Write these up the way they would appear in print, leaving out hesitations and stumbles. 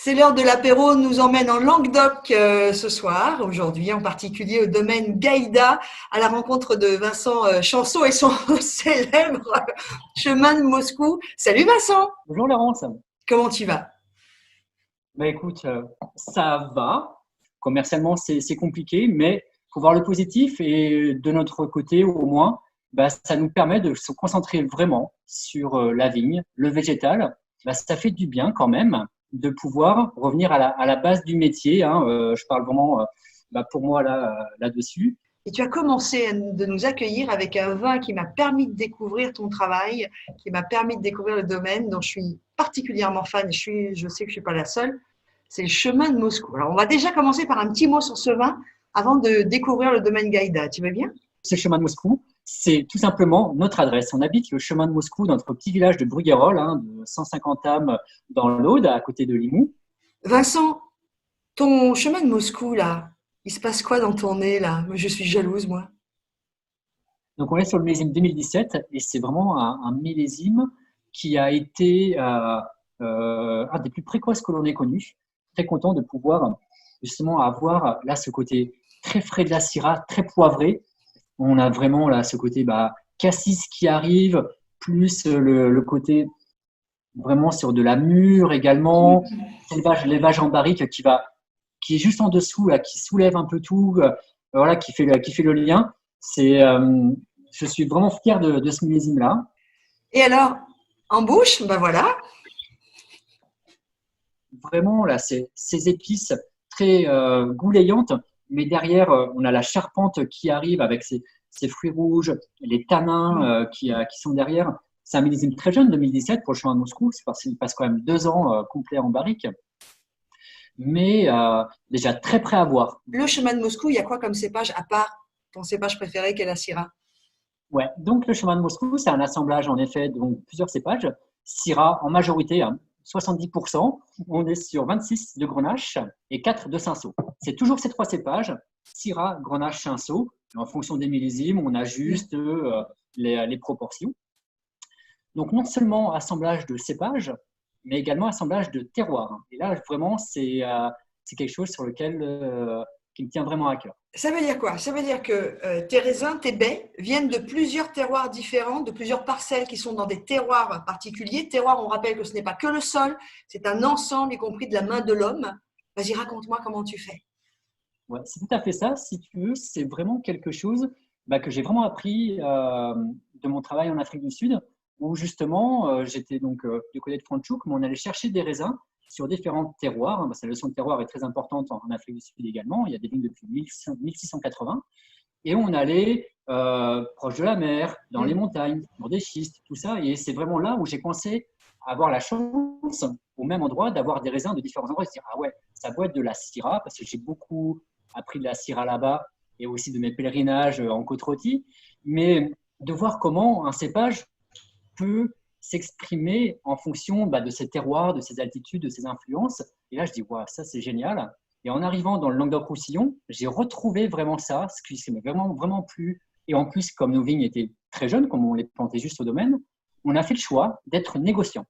C'est l'heure de l'apéro, nous emmène en Languedoc ce soir, aujourd'hui en particulier au domaine Gaïda, à la rencontre de Vincent Chanceau et son célèbre chemin de Moscou. Salut Vincent, Bonjour Laurence. comment tu vas? Bah écoute, ça va. Commercialement, c'est compliqué, mais il faut voir le positif et de notre côté, au moins, bah, ça nous permet de se concentrer vraiment sur la vigne, le végétal. Bah, ça fait du bien quand même de pouvoir revenir à la base du métier, hein. Je parle vraiment bah, pour moi là-dessus. Et tu as commencé de nous accueillir avec un vin qui m'a permis de découvrir ton travail, qui m'a permis de découvrir le domaine dont je suis particulièrement fan. Je sais que je ne suis pas la seule. C'est le chemin de Moscou. Alors, on va déjà commencer par un petit mot sur ce vin avant de découvrir le domaine Gaïda. Tu veux bien? Ce chemin de Moscou, c'est tout simplement notre adresse. On habite le chemin de Moscou dans notre petit village de Bruguérolles, hein, de 150 âmes dans l'Aude, à côté de Limoux. Vincent, ton chemin de Moscou, là, il se passe quoi dans ton nez, là? Je suis jalouse, moi. Donc, on est sur le millésime 2017 et c'est vraiment un millésime qui a été un des plus précoces que l'on ait connu. Très content de pouvoir justement avoir là ce côté très frais de la Syrah, très poivré. On a vraiment là ce côté cassis qui arrive, plus le côté vraiment sur de la mûre également, l'élevage en barrique qui est juste en dessous, là, qui soulève un peu tout, voilà, qui fait le lien. C'est je suis vraiment fier de ce millésime-là. Et alors, en bouche, ben voilà. Vraiment, là, ces épices très gouléantes, mais derrière, on a la charpente qui arrive avec ces fruits rouges, les tanins qui sont derrière. C'est un millésime très jeune, 2017, pour le chemin de Moscou. C'est parce qu'il passe quand même 2 ans complets en barrique. Mais déjà très prêt à boire. Le chemin de Moscou, il y a quoi comme cépage, à part ton cépage préféré qui est la Syrah? Ouais, donc le chemin de Moscou, c'est un assemblage en effet de plusieurs cépages. Syrah en majorité, hein, 70%. On est sur 26 de Grenache et 4 de Cinsault. C'est toujours ces trois cépages, Syrah, Grenache, Cinsault. En fonction des millésimes, on ajuste les proportions. Donc non seulement assemblage de cépages, mais également assemblage de terroirs. Et là, vraiment, c'est quelque chose sur lequel qui me tient vraiment à cœur. Ça veut dire quoi? Ça veut dire que tes raisins, tes baies viennent de plusieurs terroirs différents, de plusieurs parcelles qui sont dans des terroirs particuliers. Terroir, on rappelle que ce n'est pas que le sol, c'est un ensemble, y compris de la main de l'homme. Vas-y, raconte-moi comment tu fais. Ouais, c'est tout à fait ça. Si tu veux, c'est vraiment quelque chose que j'ai vraiment appris de mon travail en Afrique du Sud, où justement, j'étais donc du côté de Franschhoek, mais on allait chercher des raisins sur différents terroirs. Hein, parce que la notion de terroir est très importante en Afrique du Sud également. Il y a des vignes depuis 1680. Et on allait proche de la mer, dans les montagnes, sur des schistes, tout ça. Et c'est vraiment là où j'ai commencé à avoir la chance, au même endroit, d'avoir des raisins de différents endroits et de se dire, ah ouais, ça doit être de la Syrah, parce que j'ai beaucoup appris de la Syrah là-bas et aussi de mes pèlerinages en Côte-Rôtie, mais de voir comment un cépage peut s'exprimer en fonction de ses terroirs, de ses altitudes, de ses influences. Et là, je dis, wow, ça c'est génial. Et en arrivant dans le Languedoc-Roussillon, j'ai retrouvé vraiment ça, ce qui m'a vraiment, vraiment plu. Et en plus, comme nos vignes étaient très jeunes, comme on les plantait juste au domaine, on a fait le choix d'être négociant.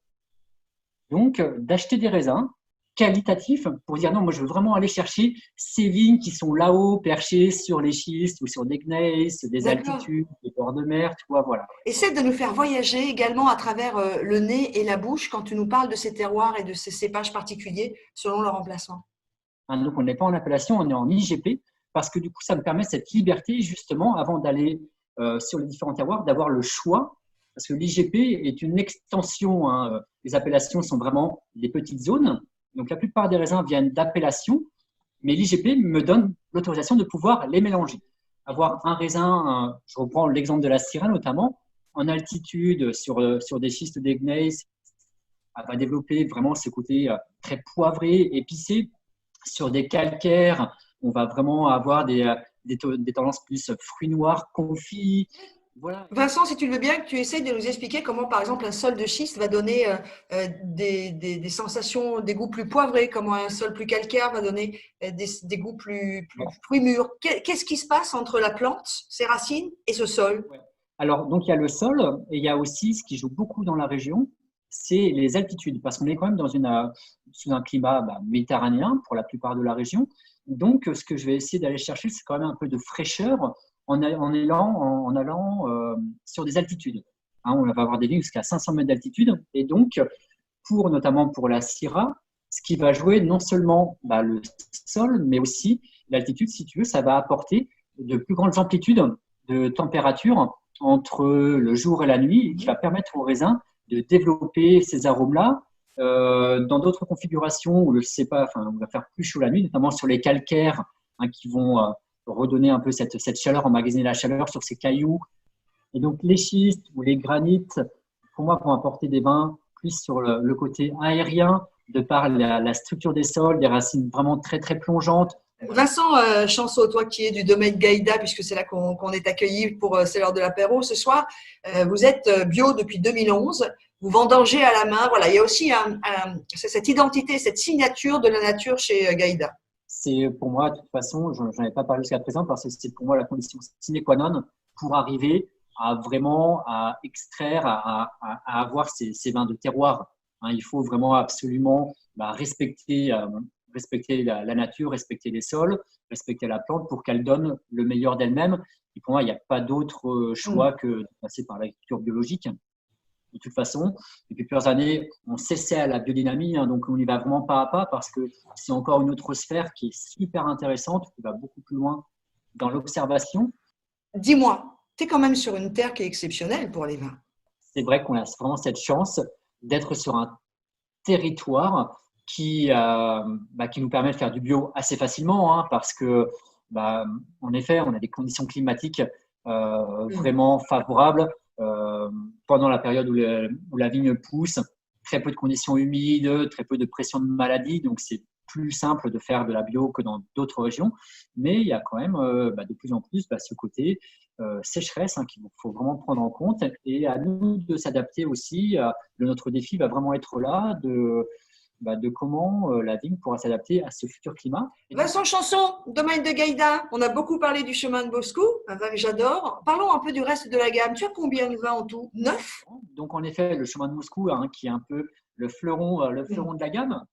Donc, d'acheter des raisins qualitatifs pour dire non, moi je veux vraiment aller chercher ces vignes qui sont là-haut, perchées sur les schistes ou sur des gneiss, des D'accord. altitudes, des bords de mer, tu vois, voilà. Essaie de nous faire voyager également à travers le nez et la bouche quand tu nous parles de ces terroirs et de ces cépages particuliers selon leur emplacement. Hein, donc, on n'est pas en appellation, on est en IGP parce que du coup, ça me permet cette liberté justement avant d'aller sur les différents terroirs, d'avoir le choix. Parce que l'IGP est une extension. Hein, les appellations sont vraiment des petites zones. Donc, la plupart des raisins viennent d'appellations, mais l'IGP me donne l'autorisation de pouvoir les mélanger. Avoir un raisin, je reprends l'exemple de la Syrah notamment, en altitude sur des schistes des gneiss, va développer vraiment ce côté très poivré, épicé. Sur des calcaires, on va vraiment avoir des tendances plus fruits noirs, confits. Voilà. Vincent, si tu le veux bien, que tu essayes de nous expliquer comment, par exemple, un sol de schiste va donner des sensations, des goûts plus poivrés, comment un sol plus calcaire va donner des goûts plus fruits mûrs. Qu'est-ce qui se passe entre la plante, ses racines et ce sol? Ouais. Alors, donc, il y a le sol et il y a aussi ce qui joue beaucoup dans la région, c'est les altitudes, parce qu'on est quand même sous un climat méditerranéen pour la plupart de la région. Donc, ce que je vais essayer d'aller chercher, c'est quand même un peu de fraîcheur en allant sur des altitudes. Hein, on va avoir des lignes jusqu'à 500 mètres d'altitude. Et donc, notamment pour la Syrah, ce qui va jouer non seulement le sol, mais aussi l'altitude, si tu veux, ça va apporter de plus grandes amplitudes de température entre le jour et la nuit, qui va permettre au raisin de développer ces arômes-là. Dans d'autres configurations où on va faire plus chaud la nuit, notamment sur les calcaires, hein, qui vont redonner un peu cette chaleur, emmagasiner la chaleur sur ces cailloux. Et donc les schistes ou les granites, pour moi, vont apporter des vins plus sur le côté aérien, de par la structure des sols, des racines vraiment très très plongeantes. Vincent Chanceau, toi qui es du domaine Gaïda, puisque c'est là qu'on est accueilli pour C'est l'heure de l'apéro ce soir, vous êtes bio depuis 2011, vous vendangez à la main. Voilà, il y a aussi cette identité, cette signature de la nature chez Gaïda. C'est pour moi, de toute façon, j'en ai pas parlé jusqu'à présent, parce que c'est pour moi la condition sine qua non pour arriver à extraire, à avoir ces vins de terroir. Hein, il faut vraiment absolument respecter la nature, respecter les sols, respecter la plante pour qu'elle donne le meilleur d'elle-même. Et pour moi, il n'y a pas d'autre choix que de passer par l'agriculture biologique. De toute façon, depuis plusieurs années, on s'essaie à la biodynamie, hein, donc on y va vraiment pas à pas, parce que c'est encore une autre sphère qui est super intéressante, qui va beaucoup plus loin dans l'observation. Dis-moi, tu es quand même sur une terre qui est exceptionnelle pour les vins. C'est vrai qu'on a vraiment cette chance d'être sur un territoire qui nous permet de faire du bio assez facilement, hein, parce que, en effet, on a des conditions climatiques vraiment favorables pendant la période où la vigne pousse, très peu de conditions humides, très peu de pression de maladie, donc c'est plus simple de faire de la bio que dans d'autres régions, mais il y a quand même de plus en plus ce côté sécheresse, hein, qu'il faut vraiment prendre en compte, et à nous de s'adapter aussi. Notre défi va vraiment être là de comment la vigne pourra s'adapter à ce futur climat. Vincent Chanceau, domaine de Gaïda, on a beaucoup parlé du chemin de Moscou, un vin que j'adore. Parlons un peu du reste de la gamme. Tu as combien de vins en tout? 9? Donc en effet, le chemin de Moscou, hein, qui est un peu le fleuron de la gamme.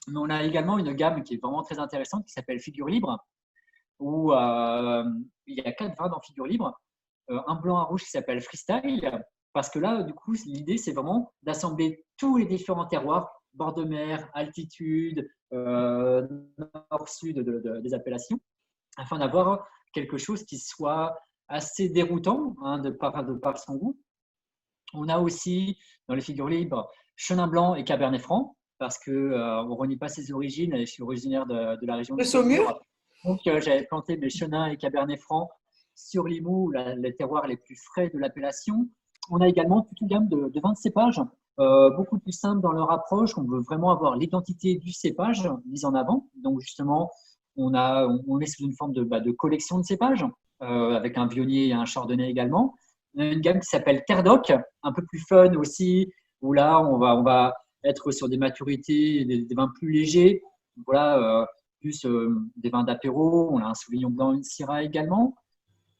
Mais on a également une gamme qui est vraiment très intéressante, qui s'appelle Figure Libre, où il y a 4 vins dans Figure Libre. Un blanc, un rouge qui s'appelle Freestyle, parce que là, du coup, l'idée, c'est vraiment d'assembler tous les différents terroirs, bord de mer, altitude, nord-sud des appellations, afin d'avoir quelque chose qui soit assez déroutant, hein, de par son goût. On a aussi, dans les Figures Libres, Chenin Blanc et Cabernet Franc, parce qu'on ne renie pas ses origines. Je suis originaire de la région de Saumur. Donc, j'avais planté mes Chenins et Cabernet Franc sur Limoux, les terroirs les plus frais de l'appellation. On a également toute une gamme de vins de cépage, beaucoup plus simple dans leur approche. On veut vraiment avoir l'identité du cépage mise en avant. Donc, justement, on est sous une forme de collection de cépages, avec un Viognier et un Chardonnay également. On a une gamme qui s'appelle Terre d'Oc, un peu plus fun aussi, où là, on va être sur des maturités, des vins plus légers. Voilà, plus des vins d'apéro. On a un Sauvignon blanc, une Syrah également.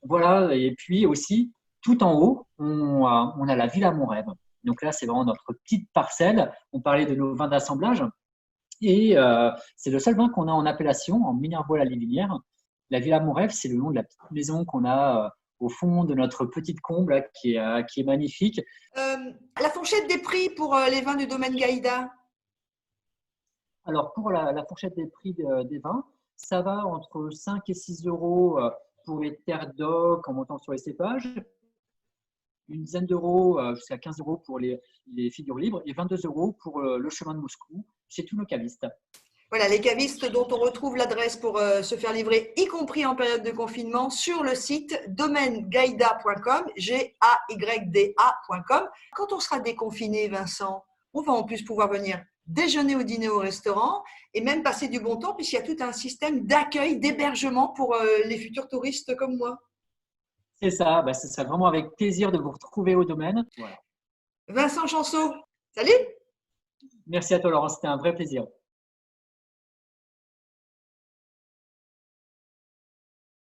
Voilà, et puis aussi, tout en haut, on a la Villa Mon Rêve. Donc là, c'est vraiment notre petite parcelle. On parlait de nos vins d'assemblage. Et c'est le seul vin qu'on a en appellation, en Minervois-la-Livinière. La Villa Mon Rêve, c'est le nom de la petite maison qu'on a au fond de notre petite combe, là, qui est magnifique. La fourchette des prix pour les vins du domaine Gaïda? Alors, pour la fourchette des prix des vins, ça va entre 5 et 6 euros pour les terres d'oc en montant sur les cépages, une dizaine d'euros jusqu'à 15 euros pour les Figures Libres et 22 euros pour le chemin de Moscou chez tous nos cavistes. Voilà, les cavistes dont on retrouve l'adresse pour se faire livrer, y compris en période de confinement, sur le site domainegaïda.com, GAYDA.com. Quand on sera déconfiné, Vincent, on va en plus pouvoir venir déjeuner ou dîner au restaurant et même passer du bon temps, puisqu'il y a tout un système d'accueil, d'hébergement pour les futurs touristes comme moi. C'est ça, ce serait vraiment avec plaisir de vous retrouver au domaine. Voilà. Vincent Chanceau, salut! Merci à toi, Laurent, c'était un vrai plaisir.